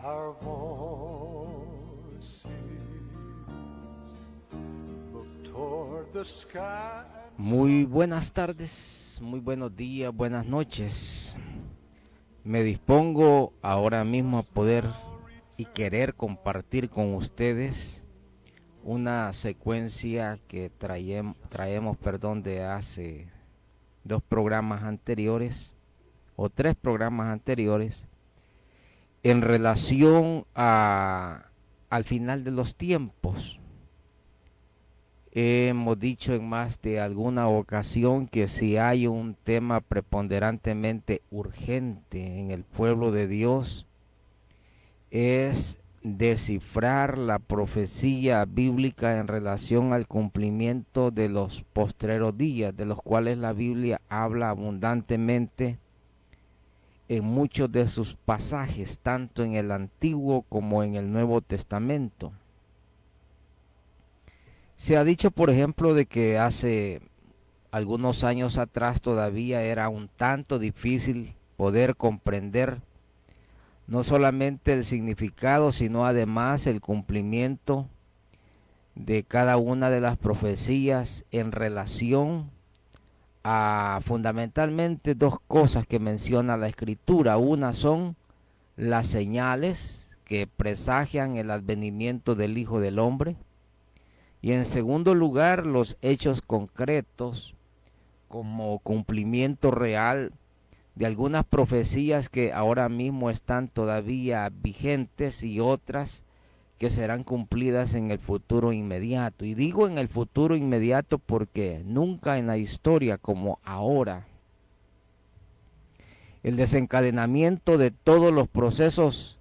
our voices, look toward the sky. Muy buenas tardes, muy buenos días, buenas noches. Me dispongo ahora mismo a poder y querer compartir con ustedes una secuencia que traemos de hace 2 programas anteriores o 3 programas anteriores en relación al final de los tiempos. Hemos dicho en más de alguna ocasión que si hay un tema preponderantemente urgente en el pueblo de Dios es descifrar la profecía bíblica en relación al cumplimiento de los postreros días, de los cuales la Biblia habla abundantemente en muchos de sus pasajes, tanto en el Antiguo como en el Nuevo Testamento. Se ha dicho, por ejemplo, de que hace algunos años atrás todavía era un tanto difícil poder comprender no solamente el significado, sino además el cumplimiento de cada una de las profecías en relación a fundamentalmente 2 cosas que menciona la Escritura. Una son las señales que presagian el advenimiento del Hijo del Hombre, y en segundo lugar los hechos concretos como cumplimiento real de algunas profecías que ahora mismo están todavía vigentes y otras que serán cumplidas en el futuro inmediato. Y digo en el futuro inmediato porque nunca en la historia como ahora el desencadenamiento de todos los procesos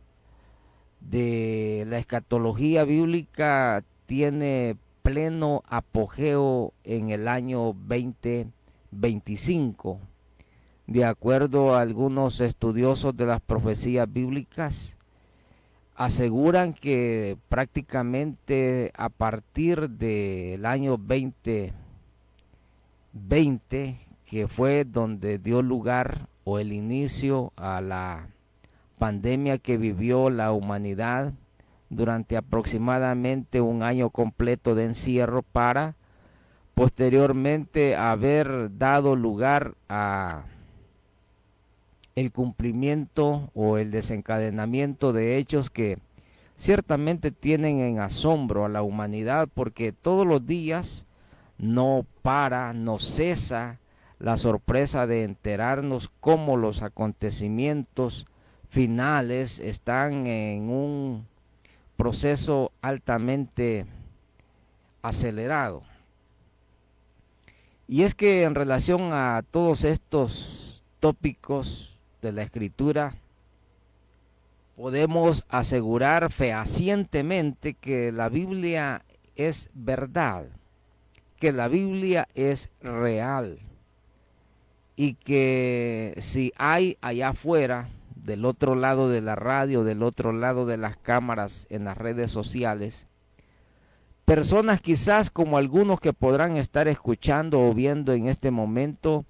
de la escatología bíblica tiene pleno apogeo en el año 2025. De acuerdo a algunos estudiosos de las profecías bíblicas, aseguran que prácticamente a partir del año 2020, que fue donde dio lugar o el inicio a la pandemia que vivió la humanidad durante aproximadamente un año completo de encierro, para posteriormente haber dado lugar a el cumplimiento o el desencadenamiento de hechos que ciertamente tienen en asombro a la humanidad, porque todos los días no cesa la sorpresa de enterarnos cómo los acontecimientos finales están en un proceso altamente acelerado. Y es que en relación a todos estos tópicos de la Escritura, podemos asegurar fehacientemente que la Biblia es verdad, que la Biblia es real, y que si hay allá afuera, del otro lado de la radio, del otro lado de las cámaras en las redes sociales, personas quizás como algunos que podrán estar escuchando o viendo en este momento,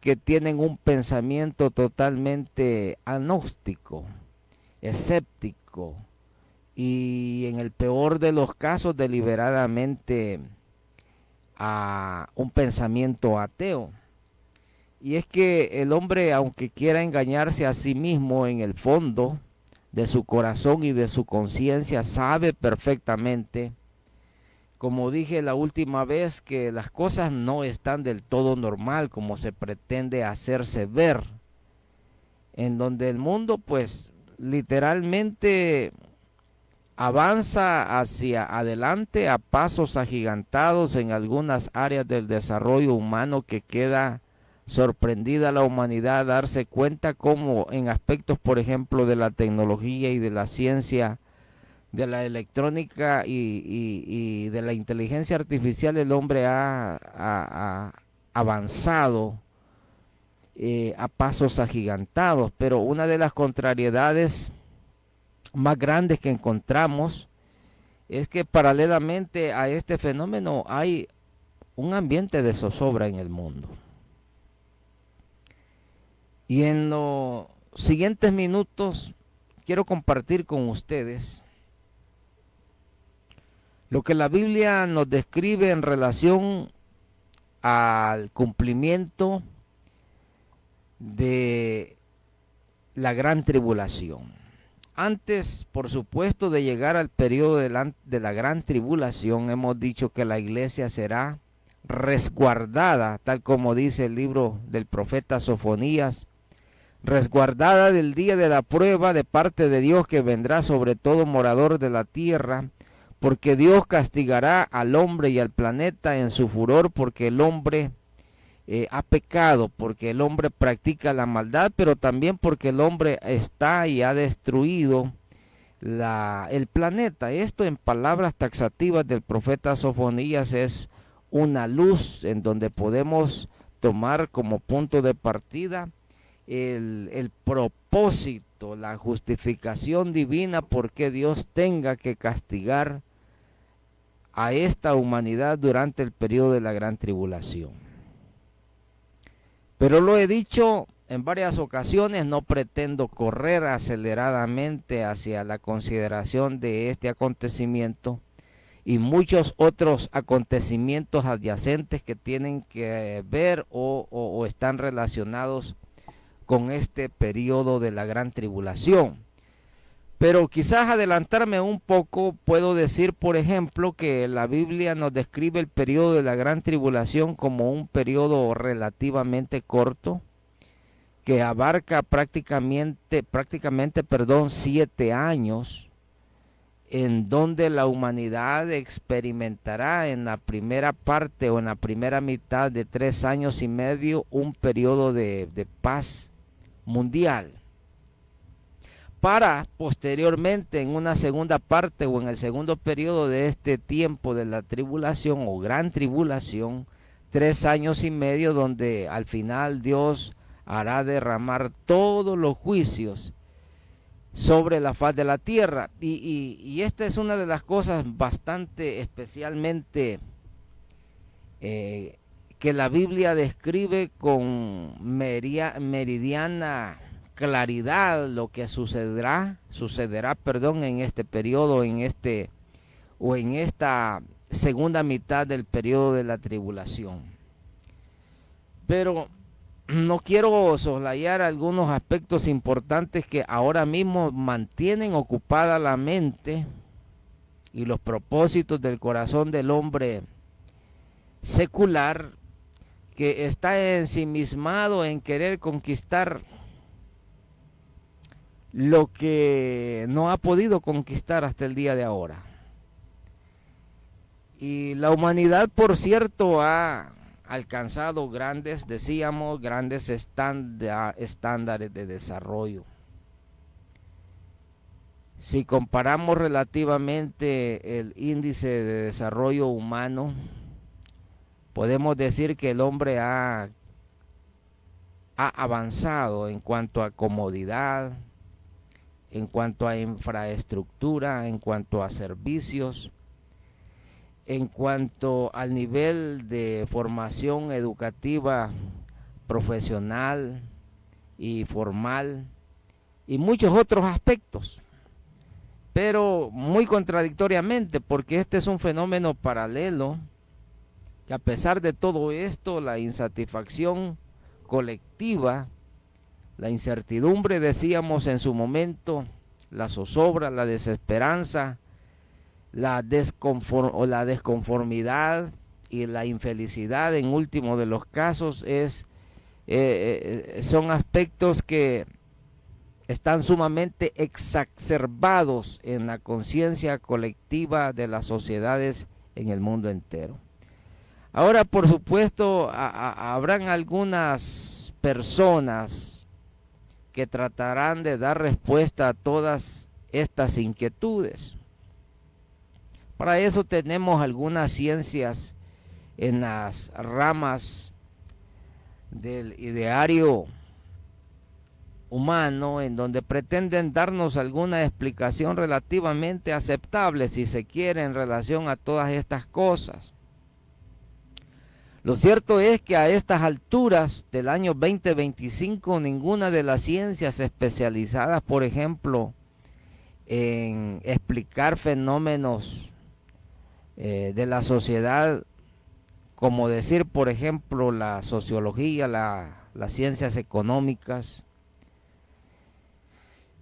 que tienen un pensamiento totalmente agnóstico, escéptico y en el peor de los casos deliberadamente a un pensamiento ateo. Y es que el hombre, aunque quiera engañarse a sí mismo, en el fondo de su corazón y de su conciencia sabe perfectamente, como dije la última vez, que las cosas no están del todo normal como se pretende hacerse ver, en donde el mundo pues literalmente avanza hacia adelante a pasos agigantados en algunas áreas del desarrollo humano, que queda sorprendida la humanidad a darse cuenta cómo en aspectos, por ejemplo, de la tecnología y de la ciencia, de la electrónica y de la inteligencia artificial, el hombre ha avanzado a pasos agigantados. Pero una de las contrariedades más grandes que encontramos es que paralelamente a este fenómeno hay un ambiente de zozobra en el mundo. Y en los siguientes minutos quiero compartir con ustedes lo que la Biblia nos describe en relación al cumplimiento de la gran tribulación. Antes, por supuesto, de llegar al periodo de la gran tribulación, hemos dicho que la iglesia será resguardada, tal como dice el libro del profeta Sofonías, resguardada del día de la prueba de parte de Dios que vendrá sobre todo morador de la tierra, porque Dios castigará al hombre y al planeta en su furor, porque el hombre ha pecado, porque el hombre practica la maldad, pero también porque el hombre está y ha destruido el planeta. Esto, en palabras taxativas del profeta Sofonías, es una luz en donde podemos tomar como punto de partida el propósito, la justificación divina, porque Dios tenga que castigar a esta humanidad durante el periodo de la gran tribulación. Pero lo he dicho en varias ocasiones, no pretendo correr aceleradamente hacia la consideración de este acontecimiento y muchos otros acontecimientos adyacentes que tienen que ver o están relacionados con este periodo de la gran tribulación. Pero quizás adelantarme un poco, puedo decir, por ejemplo, que la Biblia nos describe el periodo de la gran tribulación como un periodo relativamente corto, que abarca prácticamente 7 años, en donde la humanidad experimentará en la primera parte o en la primera mitad de 3 años y medio un periodo de paz mundial, para posteriormente en una segunda parte o en el segundo periodo de este tiempo de la tribulación o gran tribulación, 3 años y medio, donde al final Dios hará derramar todos los juicios sobre la faz de la tierra. Y esta es una de las cosas bastante especialmente que la Biblia describe con meridiana claridad lo que sucederá en este periodo, en esta segunda mitad del periodo de la tribulación. Pero no quiero soslayar algunos aspectos importantes que ahora mismo mantienen ocupada la mente y los propósitos del corazón del hombre secular, que está ensimismado en querer conquistar lo que no ha podido conquistar hasta el día de ahora. Y la humanidad, por cierto, ha alcanzado grandes estándares de desarrollo. Si comparamos relativamente el índice de desarrollo humano, podemos decir que el hombre ha avanzado en cuanto a comodidad, en cuanto a infraestructura, en cuanto a servicios, en cuanto al nivel de formación educativa profesional y formal y muchos otros aspectos. Pero muy contradictoriamente, porque este es un fenómeno paralelo, que a pesar de todo esto, la insatisfacción colectiva, la incertidumbre, decíamos en su momento, la zozobra, la desesperanza, la desconformidad y la infelicidad, en último de los casos, son aspectos que están sumamente exacerbados en la conciencia colectiva de las sociedades en el mundo entero. Ahora, por supuesto, habrán algunas personas que tratarán de dar respuesta a todas estas inquietudes. Para eso tenemos algunas ciencias en las ramas del ideario humano, en donde pretenden darnos alguna explicación relativamente aceptable, si se quiere, en relación a todas estas cosas. Lo cierto es que a estas alturas del año 2025, ninguna de las ciencias especializadas, por ejemplo, en explicar fenómenos de la sociedad, como decir, por ejemplo, la sociología, las ciencias económicas,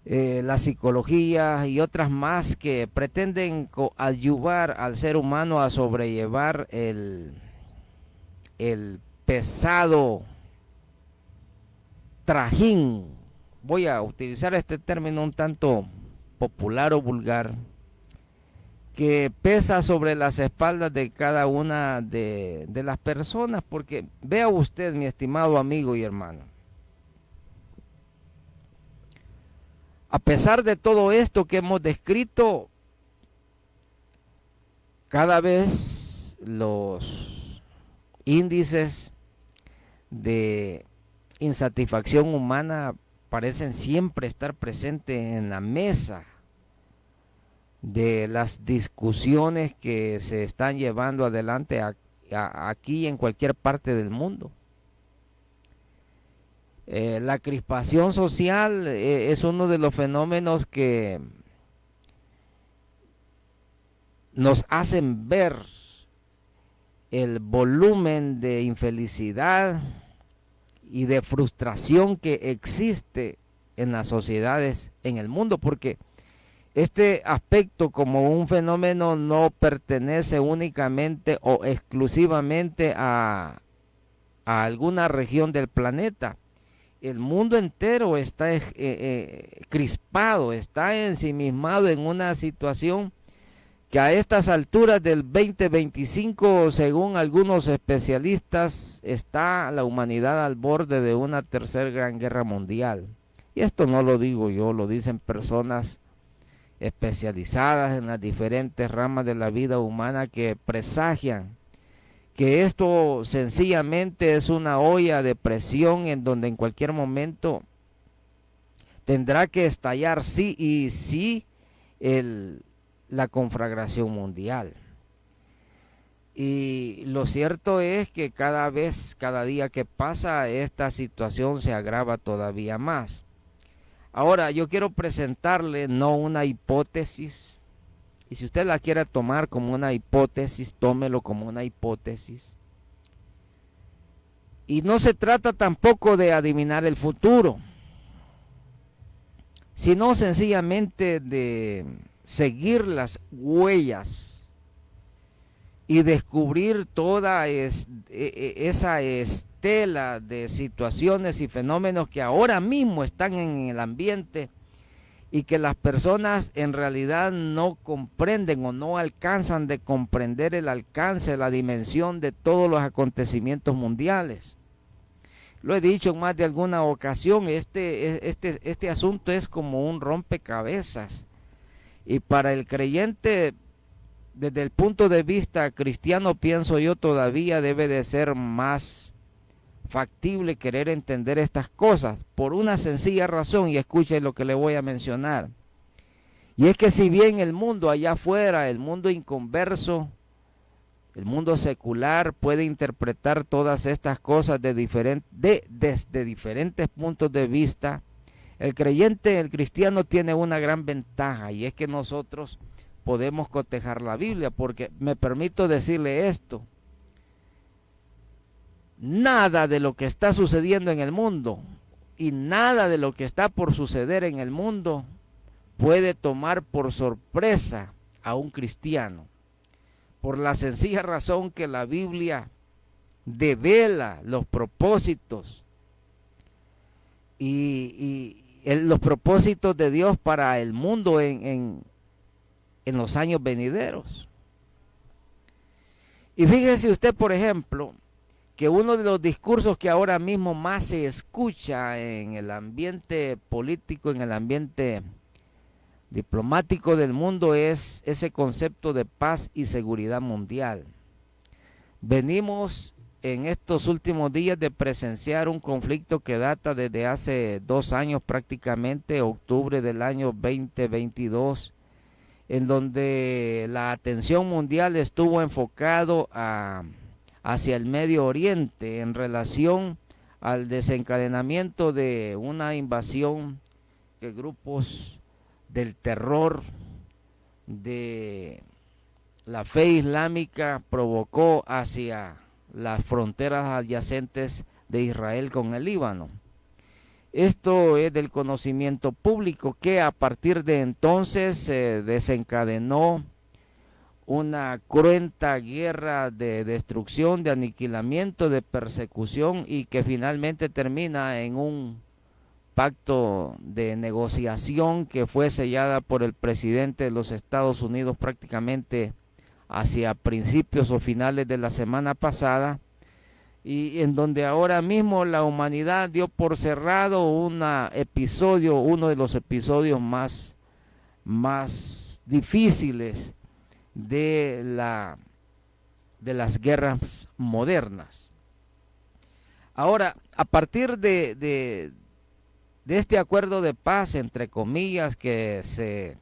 la psicología y otras más que pretenden ayudar al ser humano a sobrellevar el pesado trajín, voy a utilizar este término un tanto popular o vulgar, que pesa sobre las espaldas de cada una de las personas, porque vea usted, mi estimado amigo y hermano, a pesar de todo esto que hemos descrito, cada vez los índices de insatisfacción humana parecen siempre estar presentes en la mesa de las discusiones que se están llevando adelante aquí en cualquier parte del mundo. La crispación social es uno de los fenómenos que nos hacen ver el volumen de infelicidad y de frustración que existe en las sociedades en el mundo, porque este aspecto como un fenómeno no pertenece únicamente o exclusivamente a alguna región del planeta. El mundo entero está crispado, está ensimismado en una situación que a estas alturas del 2025, según algunos especialistas, está la humanidad al borde de una tercera gran guerra mundial. Y esto no lo digo yo, lo dicen personas especializadas en las diferentes ramas de la vida humana que presagian que esto sencillamente es una olla de presión en donde en cualquier momento tendrá que estallar sí y sí la conflagración mundial. Y lo cierto es que cada día que pasa, esta situación se agrava todavía más. Ahora, yo quiero presentarle no una hipótesis, y si usted la quiere tomar como una hipótesis, tómelo como una hipótesis. Y no se trata tampoco de adivinar el futuro, sino sencillamente de seguir las huellas y descubrir toda esa estela de situaciones y fenómenos que ahora mismo están en el ambiente y que las personas en realidad no comprenden o no alcanzan de comprender el alcance, la dimensión de todos los acontecimientos mundiales. Lo he dicho en más de alguna ocasión, este asunto es como un rompecabezas. Y para el creyente, desde el punto de vista cristiano, pienso yo, todavía debe de ser más factible querer entender estas cosas por una sencilla razón, y escuche lo que le voy a mencionar. Y es que si bien el mundo allá afuera, el mundo inconverso, el mundo secular puede interpretar todas estas cosas desde diferentes puntos de vista, el creyente, el cristiano tiene una gran ventaja, y es que nosotros podemos cotejar la Biblia, porque me permito decirle esto: nada de lo que está sucediendo en el mundo y nada de lo que está por suceder en el mundo puede tomar por sorpresa a un cristiano, por la sencilla razón que la Biblia devela los propósitos y los propósitos de Dios para el mundo en los años venideros. Y fíjese usted, por ejemplo, que uno de los discursos que ahora mismo más se escucha en el ambiente político, en el ambiente diplomático del mundo, es ese concepto de paz y seguridad mundial. Venimos en estos últimos días de presenciar un conflicto que data desde hace 2 años prácticamente, octubre del año 2022, en donde la atención mundial estuvo enfocado hacia el Medio Oriente en relación al desencadenamiento de una invasión que grupos del terror de la fe islámica provocó hacia las fronteras adyacentes de Israel con el Líbano. Esto es del conocimiento público, que a partir de entonces se desencadenó una cruenta guerra de destrucción, de aniquilamiento, de persecución, y que finalmente termina en un pacto de negociación que fue sellada por el presidente de los Estados Unidos prácticamente hacia principios o finales de la semana pasada, y en donde ahora mismo la humanidad dio por cerrado uno de los episodios más difíciles de las guerras modernas. Ahora, a partir de este acuerdo de paz, entre comillas, que se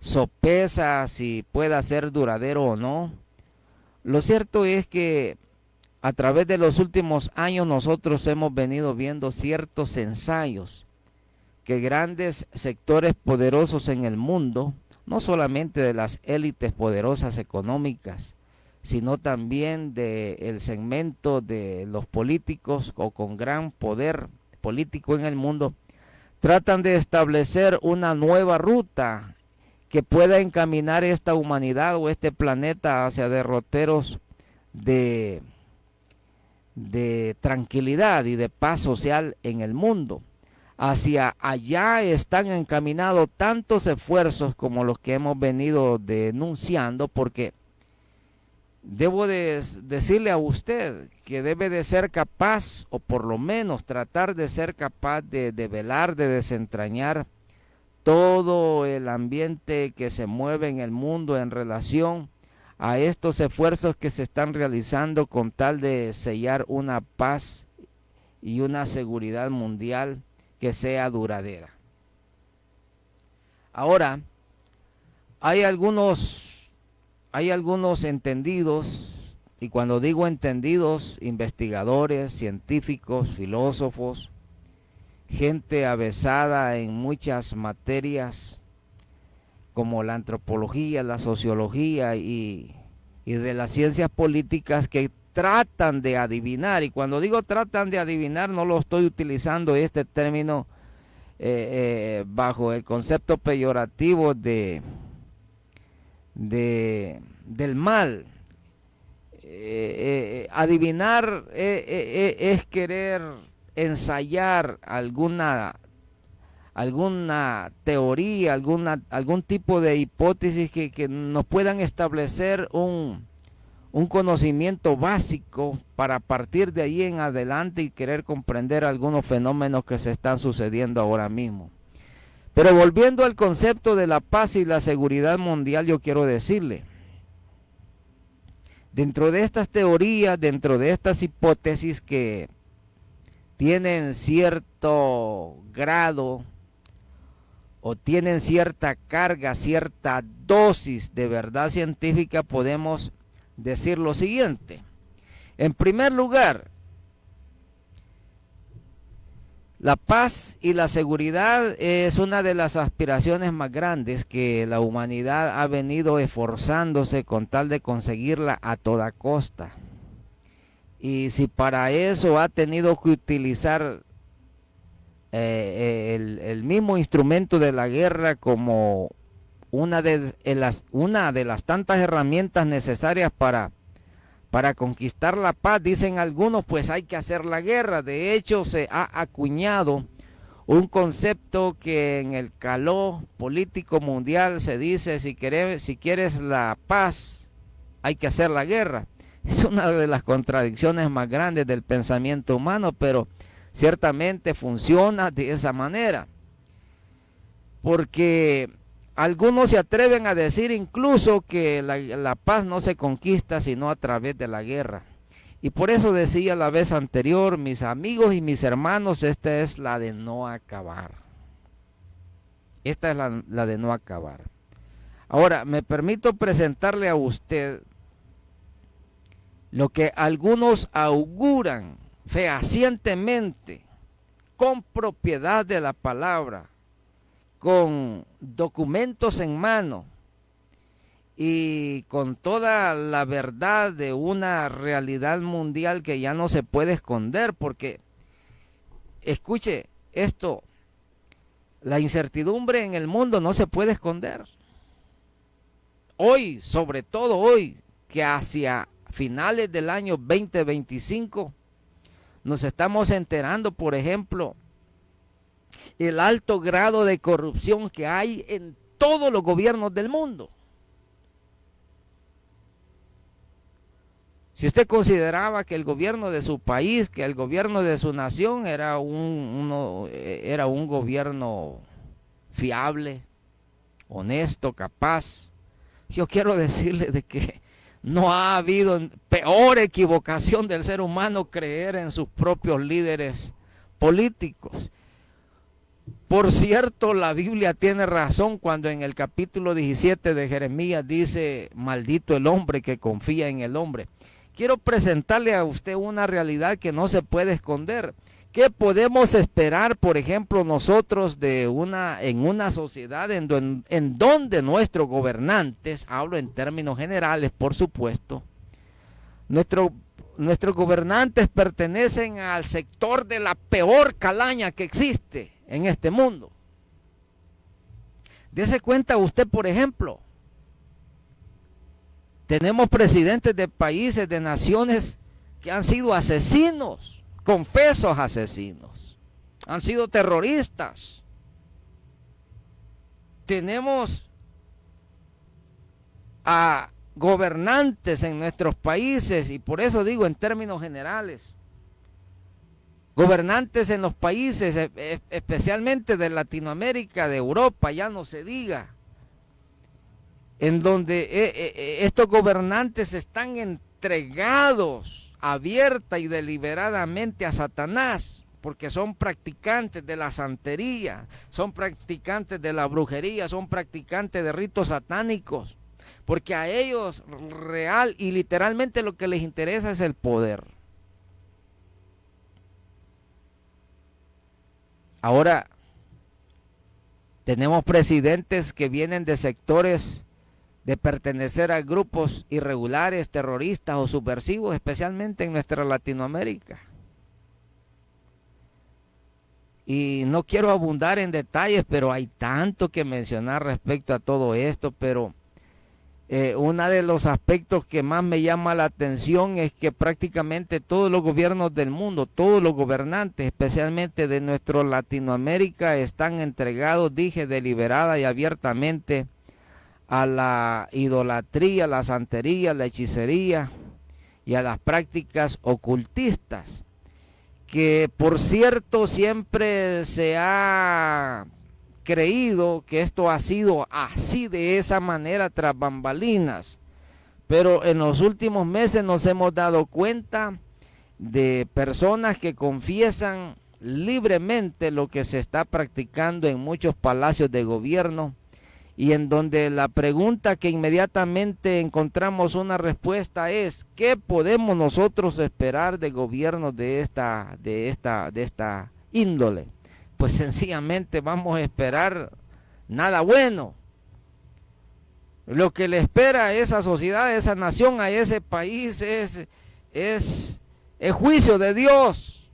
sopesa si pueda ser duradero o no, lo cierto es que a través de los últimos años nosotros hemos venido viendo ciertos ensayos que grandes sectores poderosos en el mundo, no solamente de las élites poderosas económicas, sino también del segmento de los políticos o con gran poder político en el mundo, tratan de establecer una nueva ruta que pueda encaminar esta humanidad o este planeta hacia derroteros de tranquilidad y de paz social en el mundo. Hacia allá están encaminados tantos esfuerzos como los que hemos venido denunciando, porque debo decirle a usted que debe de ser capaz, o por lo menos tratar de ser capaz de velar, de desentrañar todo el ambiente que se mueve en el mundo en relación a estos esfuerzos que se están realizando con tal de sellar una paz y una seguridad mundial que sea duradera. Ahora, hay algunos entendidos, y cuando digo entendidos, investigadores, científicos, filósofos, gente avesada en muchas materias como la antropología, la sociología y de las ciencias políticas, que tratan de adivinar. Y cuando digo tratan de adivinar, no lo estoy utilizando este término bajo el concepto peyorativo del mal. Adivinar es querer ensayar alguna teoría, algún tipo de hipótesis que nos puedan establecer un conocimiento básico para partir de ahí en adelante y querer comprender algunos fenómenos que se están sucediendo ahora mismo. Pero volviendo al concepto de la paz y la seguridad mundial, yo quiero decirle, dentro de estas teorías, dentro de estas hipótesis que tienen cierto grado o tienen cierta carga, cierta dosis de verdad científica, podemos decir lo siguiente. En primer lugar, la paz y la seguridad es una de las aspiraciones más grandes que la humanidad ha venido esforzándose con tal de conseguirla a toda costa. Y si para eso ha tenido que utilizar el mismo instrumento de la guerra como una de las tantas herramientas necesarias para conquistar la paz, dicen algunos, pues hay que hacer la guerra. De hecho, se ha acuñado un concepto que en el calor político mundial se dice: si quieres la paz, hay que hacer la guerra. Es una de las contradicciones más grandes del pensamiento humano, pero ciertamente funciona de esa manera. Porque algunos se atreven a decir incluso que la paz no se conquista sino a través de la guerra. Y por eso decía la vez anterior, mis amigos y mis hermanos, esta es la de no acabar. Esta es la de no acabar. Ahora, me permito presentarle a usted lo que algunos auguran fehacientemente, con propiedad de la palabra, con documentos en mano y con toda la verdad de una realidad mundial que ya no se puede esconder, porque, escuche esto, la incertidumbre en el mundo no se puede esconder. Hoy, sobre todo hoy, que hacia finales del año 2025 nos estamos enterando, por ejemplo, el alto grado de corrupción que hay en todos los gobiernos del mundo. Si usted consideraba que el gobierno de su país, que el gobierno de su nación era un gobierno fiable, honesto, capaz, yo quiero decirle de que no ha habido peor equivocación del ser humano creer en sus propios líderes políticos. Por cierto, la Biblia tiene razón cuando en el capítulo 17 de Jeremías dice, maldito el hombre que confía en el hombre. Quiero presentarle a usted una realidad que no se puede esconder. ¿Qué podemos esperar, por ejemplo, nosotros en una sociedad en donde nuestros gobernantes, hablo en términos generales, por supuesto, nuestros gobernantes pertenecen al sector de la peor calaña que existe en este mundo? Dese cuenta usted, por ejemplo, tenemos presidentes de países, de naciones que han sido asesinos, confesos asesinos, han sido terroristas. Tenemos a gobernantes en nuestros países, y por eso digo en términos generales, gobernantes en los países, especialmente de Latinoamérica, de Europa, ya no se diga, en donde estos gobernantes están entregados abierta y deliberadamente a Satanás, porque son practicantes de la santería, son practicantes de la brujería, son practicantes de ritos satánicos, porque a ellos real y literalmente lo que les interesa es el poder. Ahora, tenemos presidentes que vienen de sectores de pertenecer a grupos irregulares, terroristas o subversivos, especialmente en nuestra Latinoamérica. Y no quiero abundar en detalles, pero hay tanto que mencionar respecto a todo esto, pero uno de los aspectos que más me llama la atención es que prácticamente todos los gobiernos del mundo, todos los gobernantes, especialmente de nuestra Latinoamérica, están entregados, dije, deliberada y abiertamente a la idolatría, la santería, la hechicería y a las prácticas ocultistas, que por cierto siempre se ha creído que esto ha sido así, de esa manera, tras bambalinas, pero en los últimos meses nos hemos dado cuenta de personas que confiesan libremente lo que se está practicando en muchos palacios de gobierno, y en donde la pregunta que inmediatamente encontramos una respuesta es: ¿qué podemos nosotros esperar de gobiernos de esta índole? Pues sencillamente vamos a esperar nada bueno. Lo que le espera a esa sociedad, a esa nación, a ese país es el juicio de Dios.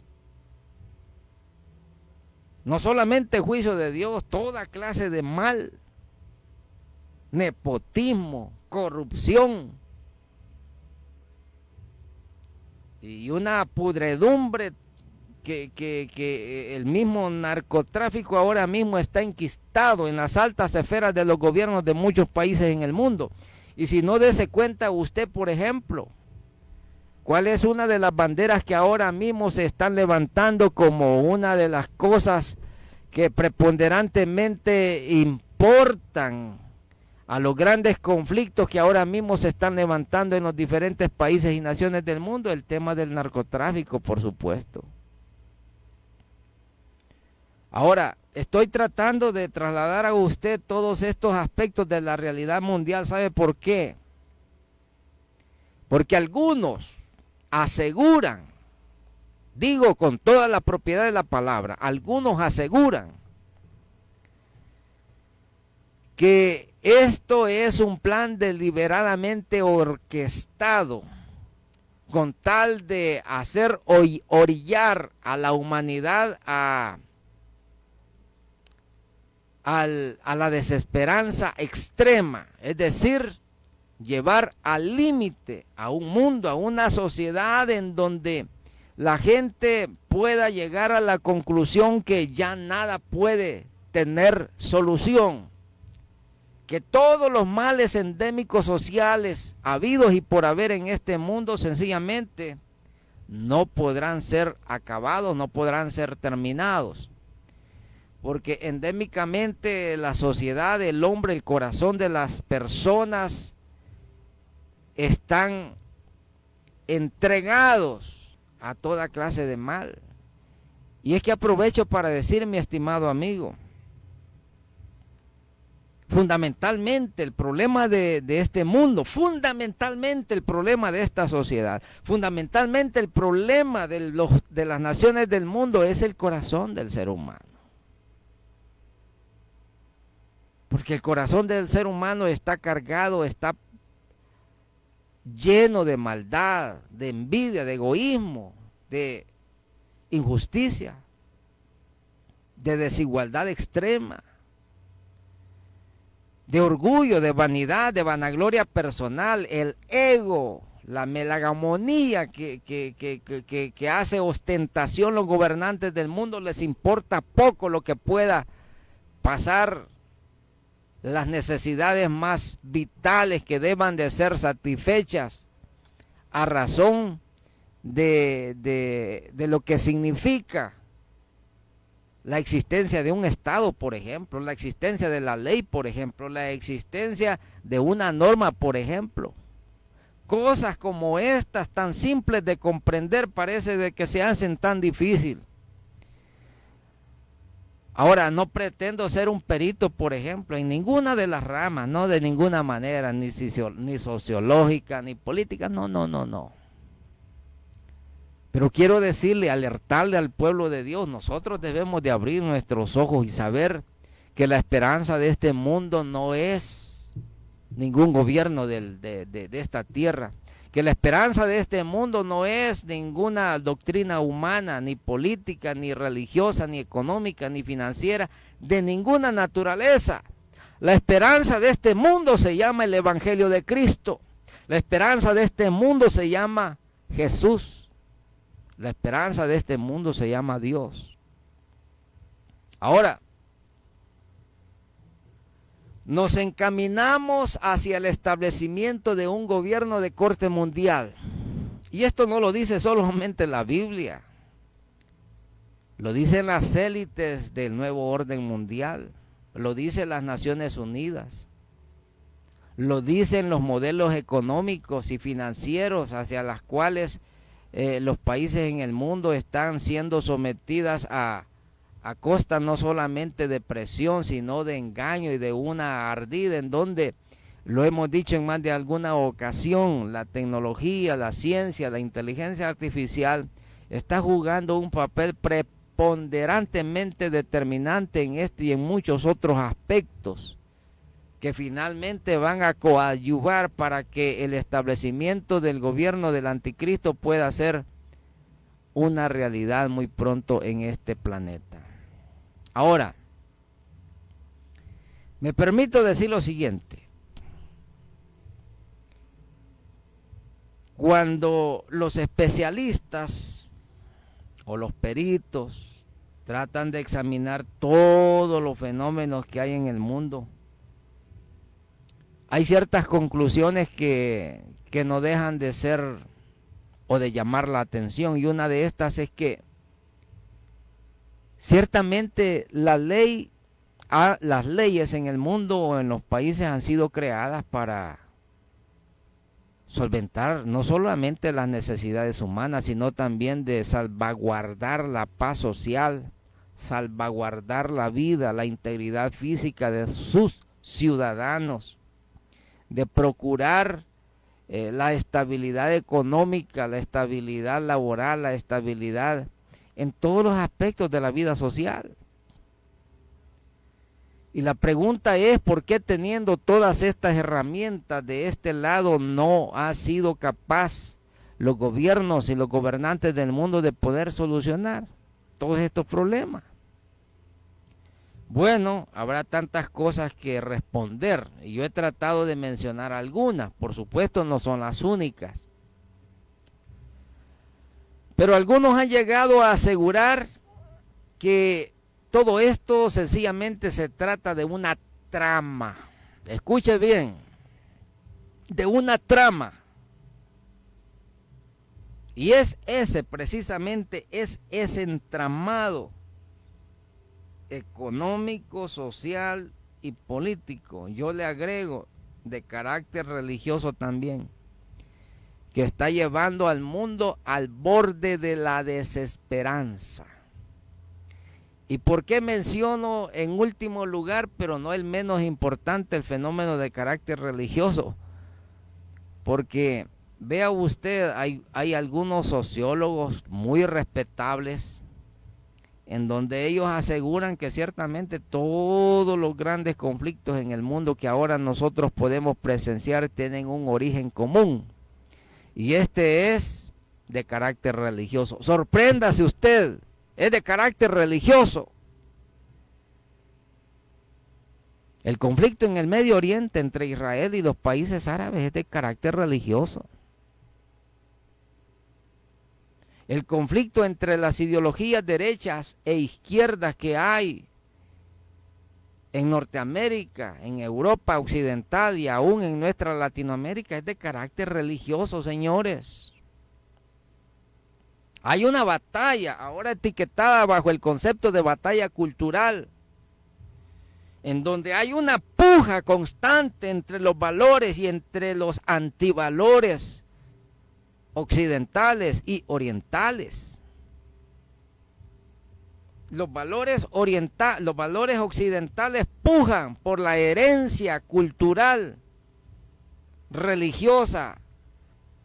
No solamente juicio de Dios, toda clase de mal, nepotismo, corrupción y una pudredumbre que el mismo narcotráfico ahora mismo está enquistado en las altas esferas de los gobiernos de muchos países en el mundo. Y si no, dése cuenta usted, por ejemplo, cuál es una de las banderas que ahora mismo se están levantando como una de las cosas que preponderantemente importan a los grandes conflictos que ahora mismo se están levantando en los diferentes países y naciones del mundo: el tema del narcotráfico, por supuesto. Ahora, estoy tratando de trasladar a usted todos estos aspectos de la realidad mundial. ¿Sabe por qué? Porque algunos aseguran, digo con toda la propiedad de la palabra, algunos aseguran que esto es un plan deliberadamente orquestado con tal de hacer orillar a la humanidad a la desesperanza extrema, es decir, llevar al límite a un mundo, a una sociedad en donde la gente pueda llegar a la conclusión que ya nada puede tener solución, que todos los males endémicos sociales habidos y por haber en este mundo sencillamente no podrán ser acabados, no podrán ser terminados. Porque endémicamente la sociedad, el hombre, el corazón de las personas están entregados a toda clase de mal. Y es que aprovecho para decir, mi estimado amigo, fundamentalmente el problema de este mundo, fundamentalmente el problema de esta sociedad, fundamentalmente el problema de las naciones del mundo es el corazón del ser humano. Porque el corazón del ser humano está cargado, está lleno de maldad, de envidia, de egoísmo, de injusticia, de desigualdad extrema, de orgullo, de vanidad, de vanagloria personal, el ego, la melagamonía que hace ostentación los gobernantes del mundo. Les importa poco lo que pueda pasar, las necesidades más vitales que deban de ser satisfechas a razón de lo que significa la existencia de un Estado, por ejemplo, la existencia de la ley, por ejemplo, la existencia de una norma, por ejemplo. Cosas como estas, tan simples de comprender, parece de que se hacen tan difícil. Ahora, no pretendo ser un perito, por ejemplo, en ninguna de las ramas, no de ninguna manera, ni sociológica, ni política, no. Pero quiero decirle, alertarle al pueblo de Dios, nosotros debemos de abrir nuestros ojos y saber que la esperanza de este mundo no es ningún gobierno de esta tierra, que la esperanza de este mundo no es ninguna doctrina humana, ni política, ni religiosa, ni económica, ni financiera, de ninguna naturaleza. La esperanza de este mundo se llama el Evangelio de Cristo. La esperanza de este mundo se llama Jesús. La esperanza de este mundo se llama Dios. Ahora, nos encaminamos hacia el establecimiento de un gobierno de corte mundial. Y esto no lo dice solamente la Biblia. Lo dicen las élites del nuevo orden mundial. Lo dicen las Naciones Unidas. Lo dicen los modelos económicos y financieros hacia los cuales los países en el mundo están siendo sometidas a costa no solamente de presión, sino de engaño y de una ardida en donde, lo hemos dicho en más de alguna ocasión, la tecnología, la ciencia, la inteligencia artificial está jugando un papel preponderantemente determinante en este y en muchos otros aspectos que finalmente van a coadyuvar para que el establecimiento del gobierno del anticristo pueda ser una realidad muy pronto en este planeta. Ahora, me permito decir lo siguiente. Cuando los especialistas o los peritos tratan de examinar todos los fenómenos que hay en el mundo, hay ciertas conclusiones que no dejan de ser o de llamar la atención, y una de estas es que ciertamente las leyes en el mundo o en los países han sido creadas para solventar no solamente las necesidades humanas, sino también de salvaguardar la paz social, salvaguardar la vida, la integridad física de sus ciudadanos, de procurar la estabilidad económica, la estabilidad laboral, la estabilidad en todos los aspectos de la vida social. Y la pregunta es, ¿por qué teniendo todas estas herramientas de este lado no ha sido capaz los gobiernos y los gobernantes del mundo de poder solucionar todos estos problemas? Bueno, habrá tantas cosas que responder y yo he tratado de mencionar algunas, por supuesto no son las únicas. Pero algunos han llegado a asegurar que todo esto sencillamente se trata de una trama. Escuche bien, de una trama. Y es ese, precisamente, es ese entramado económico, social y político. Yo le agrego de carácter religioso también, que está llevando al mundo al borde de la desesperanza. ¿Y por qué menciono en último lugar, pero no el menos importante, el fenómeno de carácter religioso? Porque vea usted, hay algunos sociólogos muy respetables en donde ellos aseguran que ciertamente todos los grandes conflictos en el mundo que ahora nosotros podemos presenciar tienen un origen común. Y este es de carácter religioso. Sorpréndase usted, es de carácter religioso. El conflicto en el Medio Oriente entre Israel y los países árabes es de carácter religioso. El conflicto entre las ideologías derechas e izquierdas que hay en Norteamérica, en Europa occidental y aún en nuestra Latinoamérica es de carácter religioso, señores. Hay una batalla ahora etiquetada bajo el concepto de batalla cultural, en donde hay una puja constante entre los valores y entre los antivalores occidentales y orientales. Los valores occidentales pujan por la herencia cultural, religiosa,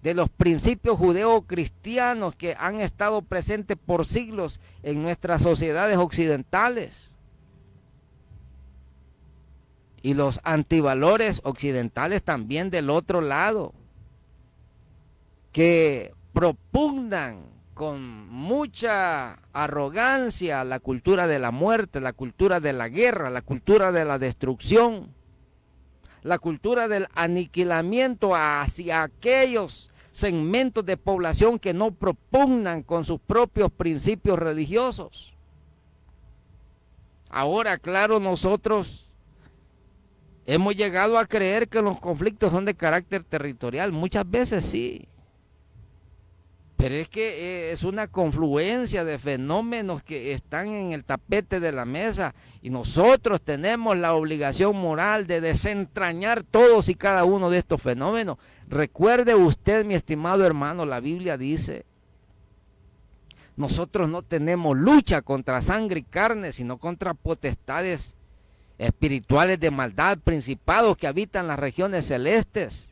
de los principios judeo-cristianos que han estado presentes por siglos en nuestras sociedades occidentales. Y los antivalores occidentales también del otro lado, que propugnan con mucha arrogancia la cultura de la muerte, la cultura de la guerra, la cultura de la destrucción, la cultura del aniquilamiento hacia aquellos segmentos de población que no propugnan con sus propios principios religiosos. Ahora, claro, nosotros hemos llegado a creer que los conflictos son de carácter territorial. Muchas veces sí. Pero es que es una confluencia de fenómenos que están en el tapete de la mesa y nosotros tenemos la obligación moral de desentrañar todos y cada uno de estos fenómenos. Recuerde usted, mi estimado hermano, la Biblia dice, nosotros no tenemos lucha contra sangre y carne, sino contra potestades espirituales de maldad, principados que habitan las regiones celestes.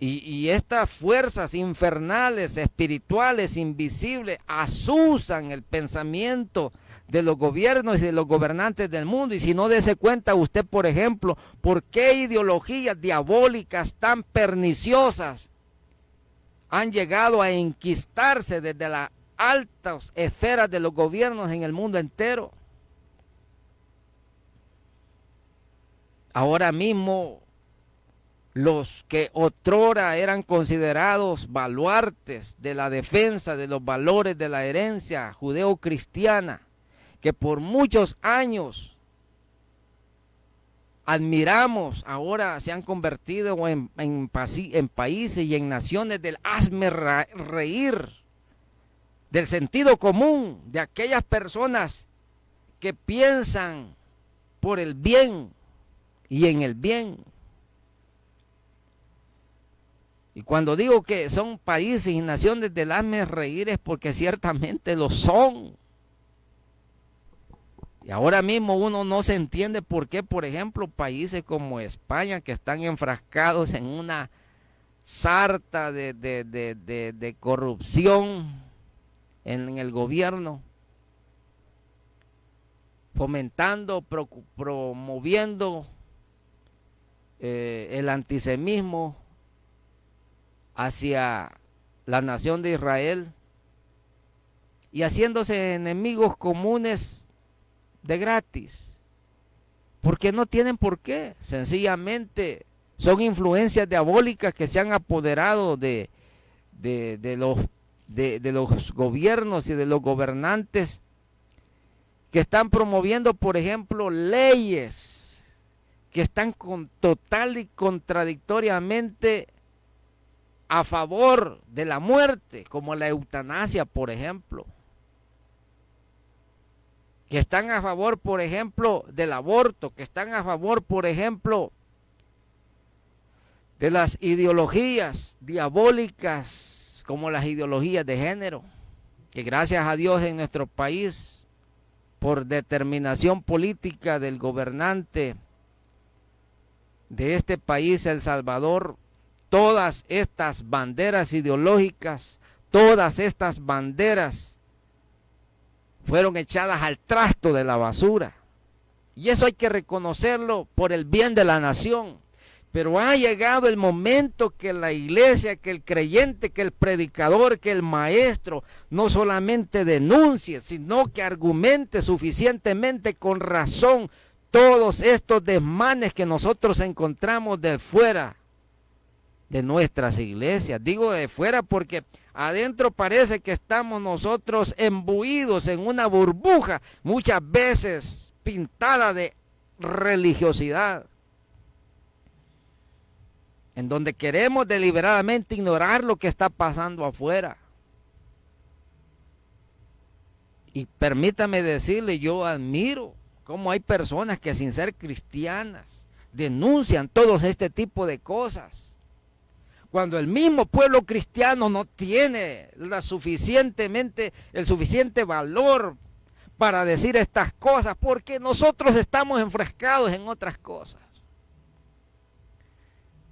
Y estas fuerzas infernales, espirituales, invisibles, asusan el pensamiento de los gobiernos y de los gobernantes del mundo. Y si no, dése cuenta usted, por ejemplo, por qué ideologías diabólicas tan perniciosas han llegado a enquistarse desde las altas esferas de los gobiernos en el mundo entero. Ahora mismo, los que otrora eran considerados baluartes de la defensa de los valores de la herencia judeo-cristiana, que por muchos años admiramos, ahora se han convertido en países y en naciones del hazme reír, del sentido común, de aquellas personas que piensan por el bien y en el bien. Y cuando digo que son países y naciones del hazme reír es porque ciertamente lo son. Y ahora mismo uno no se entiende por qué, por ejemplo, países como España, que están enfrascados en una sarta de corrupción en el gobierno, fomentando, promoviendo el antisemitismo hacia la nación de Israel y haciéndose enemigos comunes de gratis, porque no tienen por qué, sencillamente son influencias diabólicas que se han apoderado de los gobiernos y de los gobernantes, que están promoviendo, por ejemplo, leyes que están total y contradictoriamente a favor de la muerte, como la eutanasia, por ejemplo, que están a favor, por ejemplo, del aborto, que están a favor, por ejemplo, de las ideologías diabólicas, como las ideologías de género, que gracias a Dios en nuestro país, por determinación política del gobernante de este país, El Salvador, todas estas banderas ideológicas, todas estas banderas fueron echadas al trasto de la basura. Y eso hay que reconocerlo por el bien de la nación. Pero ha llegado el momento que la iglesia, que el creyente, que el predicador, que el maestro no solamente denuncie, sino que argumente suficientemente con razón todos estos desmanes que nosotros encontramos de fuera de nuestras iglesias. Digo de fuera porque adentro parece que estamos nosotros embuidos en una burbuja, muchas veces pintada de religiosidad, en donde queremos deliberadamente ignorar lo que está pasando afuera. Y permítame decirle, yo admiro cómo hay personas que sin ser cristianas denuncian todo este tipo de cosas, cuando el mismo pueblo cristiano no tiene el suficiente valor para decir estas cosas, porque nosotros estamos enfrascados en otras cosas.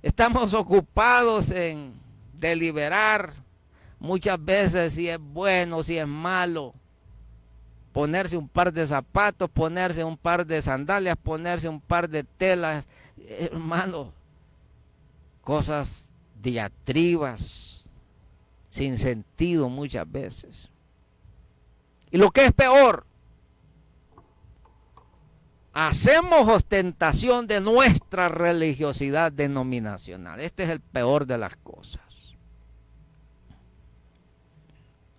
Estamos ocupados en deliberar muchas veces si es bueno, si es malo, ponerse un par de zapatos, ponerse un par de sandalias, ponerse un par de telas, hermano, cosas diatribas sin sentido muchas veces. Y lo que es peor, hacemos ostentación de nuestra religiosidad denominacional. Este es el peor de las cosas.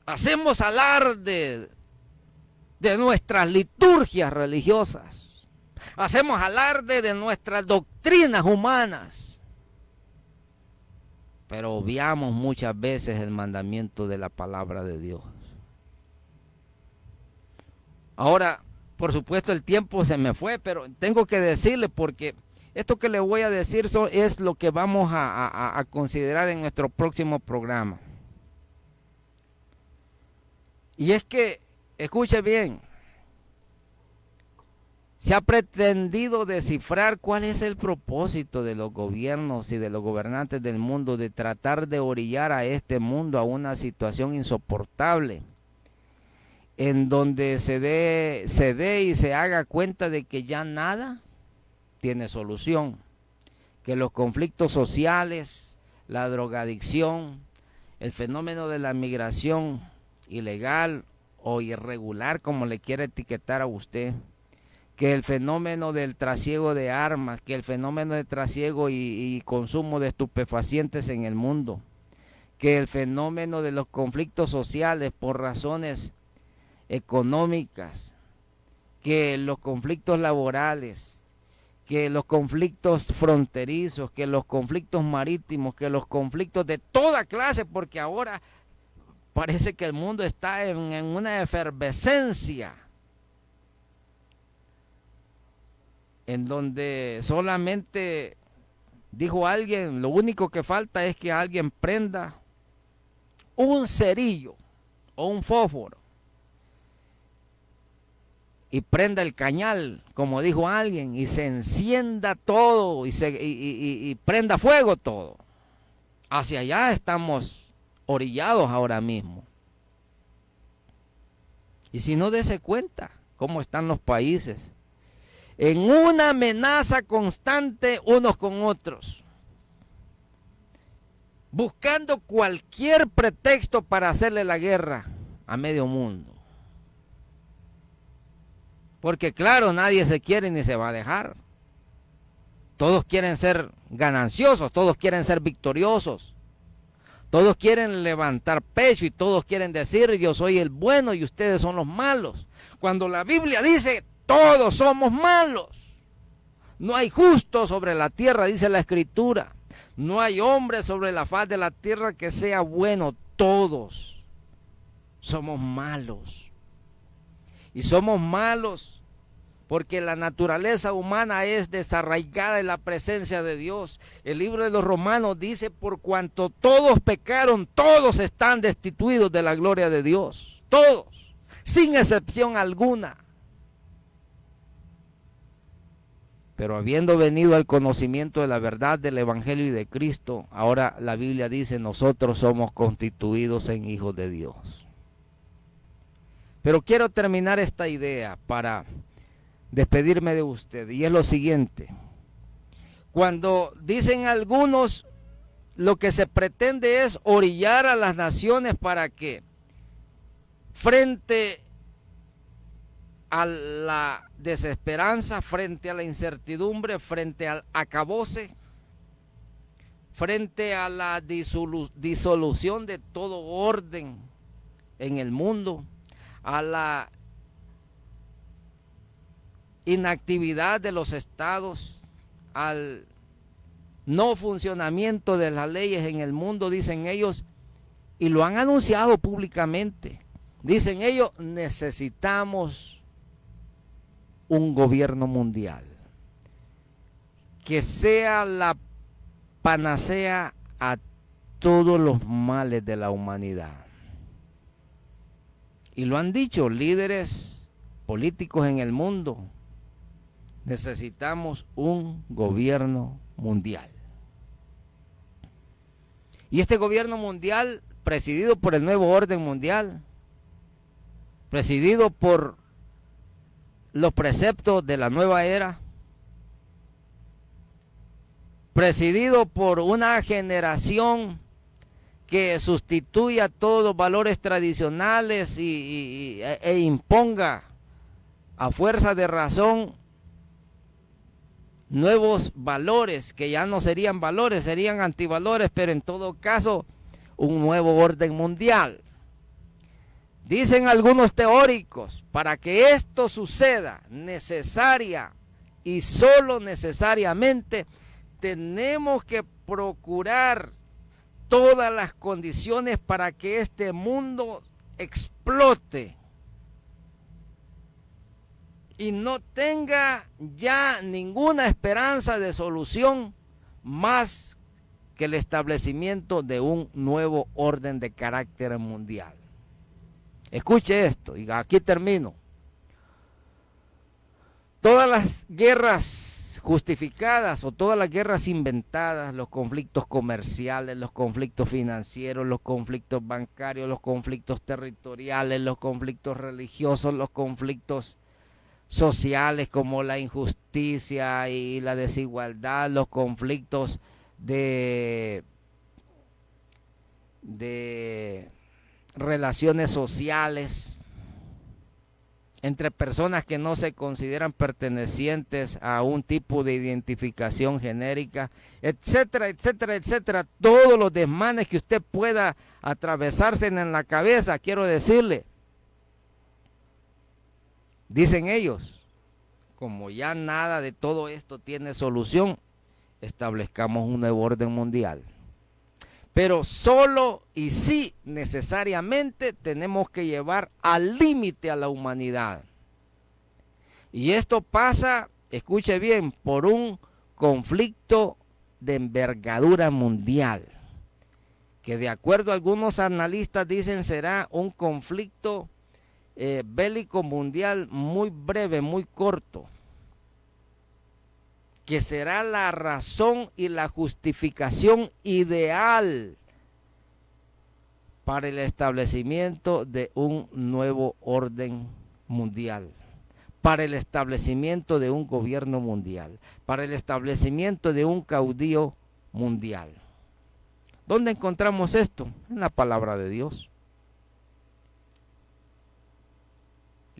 Hacemos alarde de nuestras liturgias religiosas. Hacemos alarde de nuestras doctrinas humanas. Pero obviamos muchas veces el mandamiento de la palabra de Dios. Ahora, por supuesto, el tiempo se me fue, pero tengo que decirle, porque esto que le voy a decir es lo que vamos a considerar en nuestro próximo programa. Y es que, escuche bien, se ha pretendido descifrar cuál es el propósito de los gobiernos y de los gobernantes del mundo de tratar de orillar a este mundo a una situación insoportable, en donde se dé y se haga cuenta de que ya nada tiene solución, que los conflictos sociales, la drogadicción, el fenómeno de la migración ilegal o irregular, como le quiera etiquetar a usted, que el fenómeno del trasiego de armas, que el fenómeno de trasiego y consumo de estupefacientes en el mundo, que el fenómeno de los conflictos sociales por razones económicas, que los conflictos laborales, que los conflictos fronterizos, que los conflictos marítimos, que los conflictos de toda clase, porque ahora parece que el mundo está en una efervescencia, en donde solamente, dijo alguien, lo único que falta es que alguien prenda un cerillo o un fósforo y prenda el cañal, como dijo alguien, y se encienda todo y prenda fuego todo. Hacia allá estamos orillados ahora mismo. Y si no, dése cuenta, cómo están los países, en una amenaza constante unos con otros, buscando cualquier pretexto para hacerle la guerra a medio mundo. Porque claro, nadie se quiere ni se va a dejar. Todos quieren ser gananciosos, todos quieren ser victoriosos. Todos quieren levantar pecho y todos quieren decir yo soy el bueno y ustedes son los malos. Cuando la Biblia dice todos somos malos. No hay justo sobre la tierra, dice la Escritura. No hay hombre sobre la faz de la tierra que sea bueno. Todos somos malos. Y somos malos porque la naturaleza humana es desarraigada en la presencia de Dios. El libro de los Romanos dice, por cuanto todos pecaron, todos están destituidos de la gloria de Dios. Todos, sin excepción alguna. Pero habiendo venido al conocimiento de la verdad del Evangelio y de Cristo, ahora la Biblia dice, nosotros somos constituidos en hijos de Dios. Pero quiero terminar esta idea para despedirme de usted, y es lo siguiente. Cuando dicen algunos, lo que se pretende es orillar a las naciones para que frente a la desesperanza, frente a la incertidumbre, frente al acabose, frente a la disolución de todo orden en el mundo, a la inactividad de los estados, al no funcionamiento de las leyes en el mundo, dicen ellos, y lo han anunciado públicamente, dicen ellos, necesitamos un gobierno mundial que sea la panacea a todos los males de la humanidad. Y lo han dicho líderes políticos en el mundo. Necesitamos un gobierno mundial. Y este gobierno mundial, presidido por el nuevo orden mundial, presidido por los preceptos de la nueva era, presidido por una generación que sustituya todos los valores tradicionales e imponga a fuerza de razón nuevos valores que ya no serían valores, serían antivalores, pero en todo caso un nuevo orden mundial. Dicen algunos teóricos, para que esto suceda necesaria y solo necesariamente tenemos que procurar todas las condiciones para que este mundo explote y no tenga ya ninguna esperanza de solución más que el establecimiento de un nuevo orden de carácter mundial. Escuche esto, y aquí termino. Todas las guerras justificadas o todas las guerras inventadas, los conflictos comerciales, los conflictos financieros, los conflictos bancarios, los conflictos territoriales, los conflictos religiosos, los conflictos sociales como la injusticia y la desigualdad, los conflictos de relaciones sociales entre personas que no se consideran pertenecientes a un tipo de identificación genérica, etcétera, etcétera, etcétera. Todos los desmanes que usted pueda atravesarse en la cabeza, quiero decirle, dicen ellos, como ya nada de todo esto tiene solución, establezcamos un nuevo orden mundial. Pero solo y sí necesariamente tenemos que llevar al límite a la humanidad. Y esto pasa, escuche bien, por un conflicto de envergadura mundial, que de acuerdo a algunos analistas dicen será un conflicto bélico mundial muy breve, muy corto, que será la razón y la justificación ideal para el establecimiento de un nuevo orden mundial. para el establecimiento de un gobierno mundial, para el establecimiento de un caudillo mundial. ¿Dónde encontramos esto? En la palabra de Dios.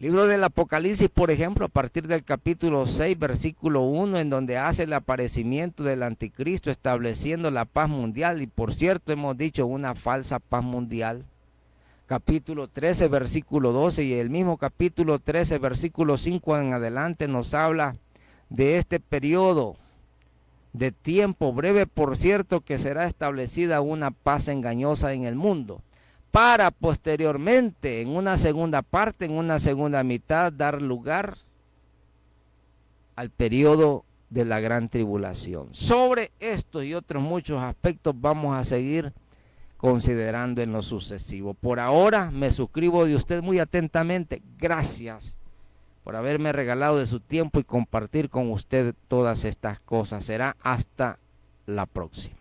Libro del Apocalipsis, por ejemplo, a partir del capítulo 6, versículo 1, en donde hace el aparecimiento del anticristo estableciendo la paz mundial, y por cierto hemos dicho una falsa paz mundial. Capítulo 13, versículo 12, y el mismo capítulo 13, versículo 5 en adelante nos habla de este periodo de tiempo breve, por cierto, que será establecida una paz engañosa en el mundo, para posteriormente, en una segunda parte, en una segunda mitad, dar lugar al periodo de la gran tribulación. Sobre estos y otros muchos aspectos vamos a seguir considerando en lo sucesivo. Por ahora me suscribo de usted muy atentamente. Gracias por haberme regalado de su tiempo y compartir con usted todas estas cosas. Será hasta la próxima.